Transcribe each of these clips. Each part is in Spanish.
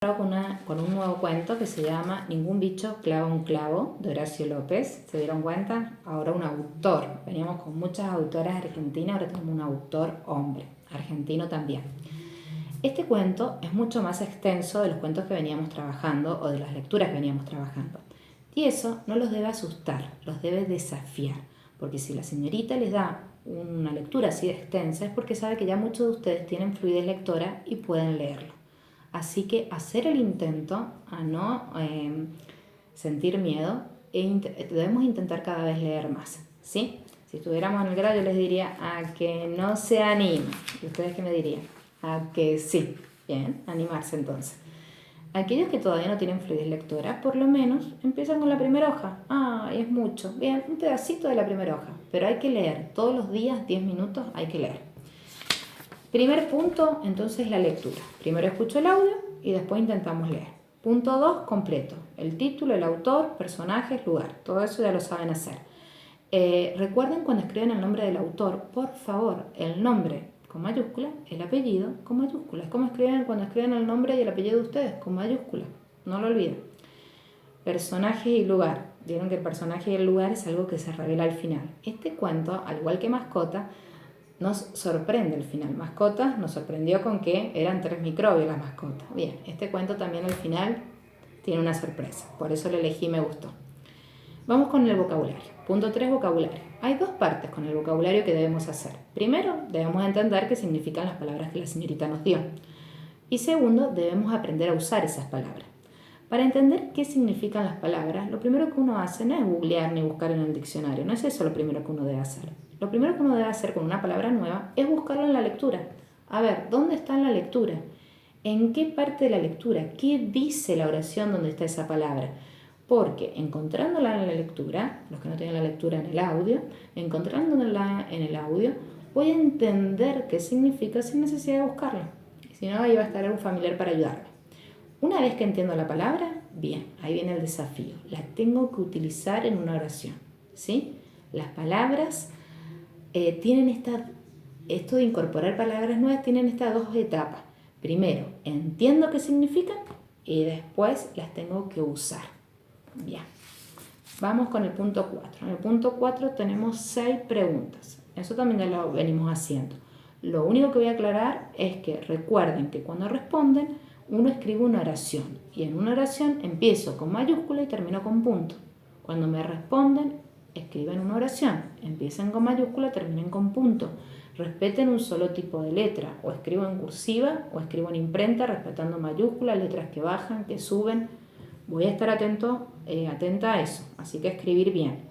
Con un nuevo cuento que se llama Ningún bicho clava un clavo, de Horacio López. ¿Se dieron cuenta? Ahora un autor. Veníamos con muchas autoras argentinas, ahora tenemos un autor hombre, argentino también. Este cuento es mucho más extenso de los cuentos que veníamos trabajando o de las lecturas que veníamos trabajando. Y eso no los debe asustar, los debe desafiar. Porque si la señorita les da una lectura así de extensa es porque sabe que ya muchos de ustedes tienen fluidez lectora y pueden leerlo. Así que hacer el intento a no sentir miedo debemos intentar cada vez leer más, ¿sí? Si estuviéramos en el grado yo les diría a que no se anime. ¿Y ustedes qué me dirían? A que sí. Bien, animarse entonces. Aquellos que todavía no tienen fluidez lectora, por lo menos empiezan con la primera hoja. Ah, es mucho. Bien, un pedacito de la primera hoja. Pero hay que leer. Todos los días, 10 minutos, hay que leer. Primer punto, entonces, la lectura. Primero escucho el audio y después intentamos leer. Punto 2, completo. El título, el autor, personajes, lugar. Todo eso ya lo saben hacer. Recuerden cuando escriben el nombre del autor, por favor, el nombre con mayúscula, el apellido con mayúscula. Es como escriben cuando escriben el nombre y el apellido de ustedes, con mayúscula. No lo olviden. Personaje y lugar. Vieron que el personaje y el lugar es algo que se revela al final. Este cuento, al igual que Mascota, nos sorprende el final. Mascotas nos sorprendió con que eran 3 microbios las mascotas. Bien, este cuento también al final tiene una sorpresa. Por eso lo elegí y me gustó. Vamos con el vocabulario. Punto 3, vocabulario. Hay 2 partes con el vocabulario que debemos hacer. Primero, debemos entender qué significan las palabras que la señorita nos dio. Y segundo, debemos aprender a usar esas palabras. Para entender qué significan las palabras, lo primero que uno hace no es googlear ni buscar en el diccionario. No es eso lo primero que uno debe hacer. Lo primero que uno debe hacer con una palabra nueva es buscarla en la lectura. A ver, ¿dónde está en la lectura? ¿En qué parte de la lectura? ¿Qué dice la oración donde está esa palabra? Porque encontrándola en la lectura, los que no tienen la lectura en el audio, encontrándola en el audio, voy a entender qué significa sin necesidad de buscarla. Si no, ahí va a estar un familiar para ayudarme. Una vez que entiendo la palabra, bien, ahí viene el desafío. La tengo que utilizar en una oración, ¿sí? Las palabras tienen esto de incorporar palabras nuevas, tienen estas 2 etapas. Primero, entiendo qué significan y después las tengo que usar. Bien, vamos con el punto 4. En el punto 4 tenemos 6 preguntas. Eso también ya lo venimos haciendo. Lo único que voy a aclarar es que recuerden que cuando responden, uno escribe una oración. Y en una oración empiezo con mayúscula y termino con punto. Cuando me responden, escriben una oración. Empiecen con mayúscula, terminen con punto. Respeten un solo tipo de letra. O escribo en cursiva o escribo en imprenta, respetando mayúsculas, letras que bajan, que suben. Voy a estar atenta a eso. Así que escribir bien.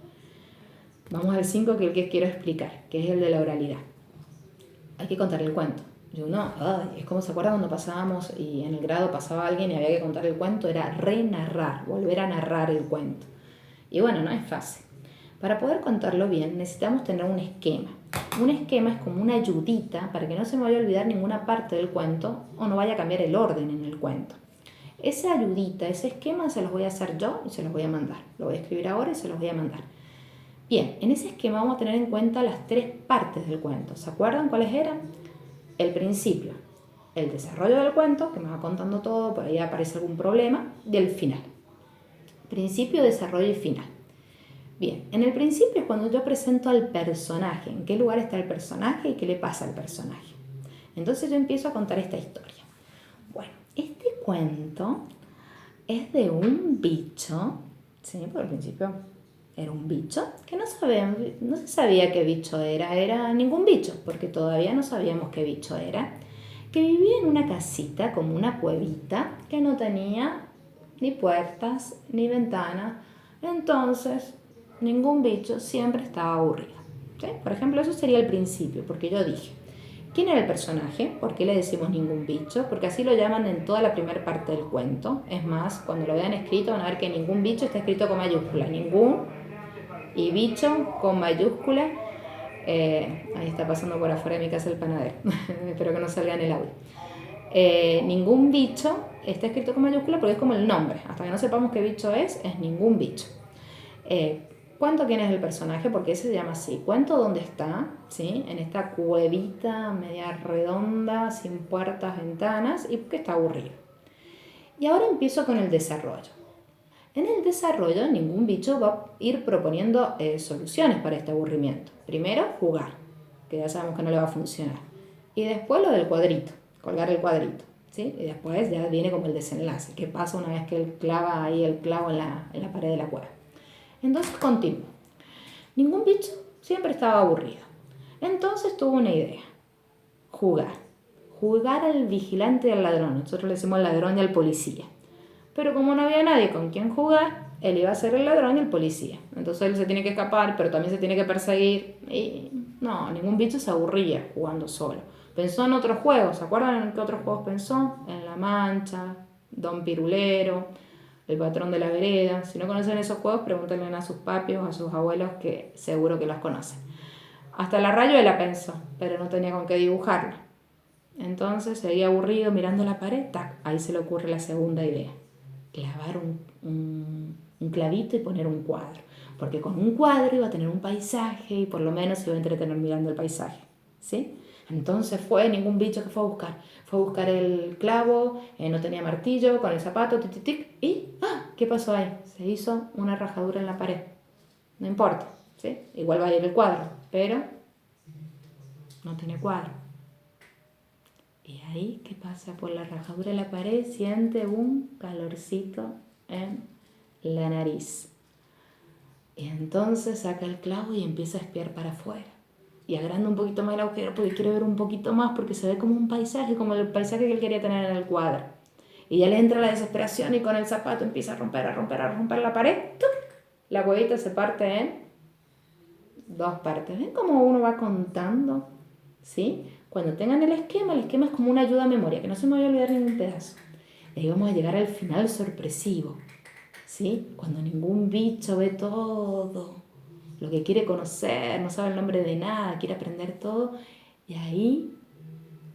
Vamos al 5, que es el que quiero explicar, que es el de la oralidad. Hay que contar el cuento. Es como se acuerdan cuando pasábamos y en el grado pasaba alguien y había que contar el cuento, era renarrar, volver a narrar el cuento. Y bueno, no es fácil. Para poder contarlo bien necesitamos tener un esquema. Un esquema es como una ayudita para que no se me vaya a olvidar ninguna parte del cuento o no vaya a cambiar el orden en el cuento. Esa ayudita, ese esquema se los voy a hacer yo y se los voy a mandar. Lo voy a escribir ahora y se los voy a mandar. Bien, en ese esquema vamos a tener en cuenta las 3 partes del cuento. ¿Se acuerdan cuáles eran? El principio, el desarrollo del cuento, que me va contando todo, por ahí aparece algún problema, y el final. Principio, desarrollo y final. Bien, en el principio es cuando yo presento al personaje, en qué lugar está el personaje y qué le pasa al personaje. Entonces yo empiezo a contar esta historia. Bueno, este cuento es de un bicho, ¿sí? Por el principio era un bicho que no se sabía qué bicho era ningún bicho, porque todavía no sabíamos qué bicho era, que vivía en una casita, como una cuevita, que no tenía ni puertas ni ventanas. Entonces, ningún bicho, siempre estaba aburrido, ¿sí? Por ejemplo, eso sería el principio, porque yo dije, ¿quién era el personaje? ¿Por qué le decimos ningún bicho? Porque así lo llaman en toda la primera parte del cuento. Es más, cuando lo vean escrito van a ver que ningún bicho está escrito con mayúscula. Ningún y bicho con mayúscula. Ahí está pasando por afuera de mi casa el panadero. Espero que no salga en el audio. Ningún bicho está escrito con mayúscula porque es como el nombre. Hasta que no sepamos qué bicho es ningún bicho. Cuento quién es el personaje, porque ese se llama así. Cuento dónde está, ¿sí? En esta cuevita media redonda, sin puertas, ventanas, y porque está aburrido. Y ahora empiezo con el desarrollo. En el desarrollo, ningún bicho va a ir proponiendo soluciones para este aburrimiento. Primero, jugar, que ya sabemos que no le va a funcionar. Y después lo del cuadrito, colgar el cuadrito. ¿Sí? Y después ya viene como el desenlace. ¿Qué pasa una vez que él clava ahí el clavo en la pared de la cueva? Entonces, continúo. Ningún bicho siempre estaba aburrido. Entonces tuvo una idea. Jugar. Jugar al vigilante y al ladrón. Nosotros le decimos al ladrón y al policía. Pero como no había nadie con quien jugar, él iba a ser el ladrón y el policía. Entonces él se tiene que escapar, pero también se tiene que perseguir. Y no, ningún bicho se aburría jugando solo. Pensó en otros juegos. ¿Se acuerdan en qué otros juegos pensó? En La Mancha, Don Pirulero, El Patrón de la Vereda. Si no conocen esos juegos, pregúntenle a sus papios, a sus abuelos, que seguro que los conocen. Hasta la rayuela pensó, pero no tenía con qué dibujarla. Entonces seguía aburrido mirando la pared. ¡Tac! Ahí se le ocurre la segunda idea. Clavar un clavito y poner un cuadro. Porque con un cuadro iba a tener un paisaje y por lo menos se iba a entretener mirando el paisaje. ¿Sí? Entonces ningún bicho que fue a buscar. Fue a buscar el clavo, no tenía martillo, con el zapato, tic, tic, tic, y ¡ah! ¿Qué pasó ahí? Se hizo una rajadura en la pared. No importa, ¿sí? Igual va a ir el cuadro, pero no tiene cuadro. Y ahí, ¿qué pasa? Por la rajadura de la pared siente un calorcito en la nariz. Y entonces saca el clavo y empieza a espiar para afuera. Y agranda un poquito más el agujero porque quiere ver un poquito más, porque se ve como un paisaje, como el paisaje que él quería tener en el cuadro. Y ya le entra la desesperación y con el zapato empieza a romper la pared. ¡Tuc! La huevita se parte en dos partes. ¿Ven cómo uno va contando? ¿Sí? Cuando tengan el esquema es como una ayuda a memoria, que no se me vaya a olvidar ningún pedazo. Y ahí vamos a llegar al final sorpresivo, ¿sí? Cuando ningún bicho ve todo lo que quiere conocer, no sabe el nombre de nada, quiere aprender todo. Y ahí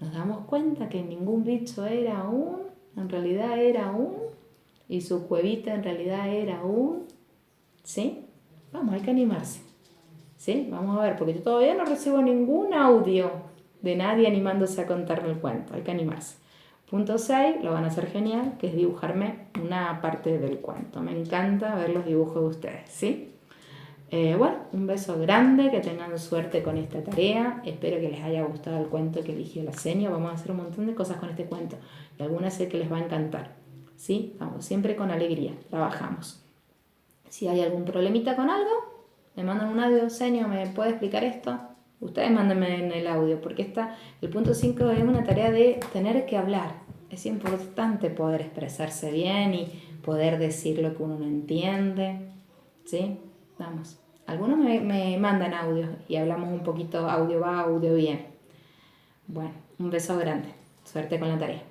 nos damos cuenta que ningún bicho era en realidad era y su cuevita en realidad era ¿sí? Vamos, hay que animarse. ¿Sí? Vamos a ver, porque yo todavía no recibo ningún audio de nadie animándose a contarme el cuento. Hay que animarse. Punto 6, lo van a hacer genial, que es dibujarme una parte del cuento. Me encanta ver los dibujos de ustedes, ¿sí? Bueno, un beso grande, que tengan suerte con esta tarea. Espero que les haya gustado el cuento que eligió la seño. Vamos a hacer un montón de cosas con este cuento y algunas sé que les va a encantar, ¿sí? Vamos, siempre con alegría, trabajamos. Si hay algún problemita con algo, me mandan un audio, señor, ¿me puede explicar esto? Ustedes mándenme en el audio, porque el punto 5 es una tarea de tener que hablar. Es importante poder expresarse bien y poder decir lo que uno no entiende. ¿Sí? Vamos. Algunos me mandan audio y hablamos un poquito, audio va, audio bien. Bueno, un beso grande. Suerte con la tarea.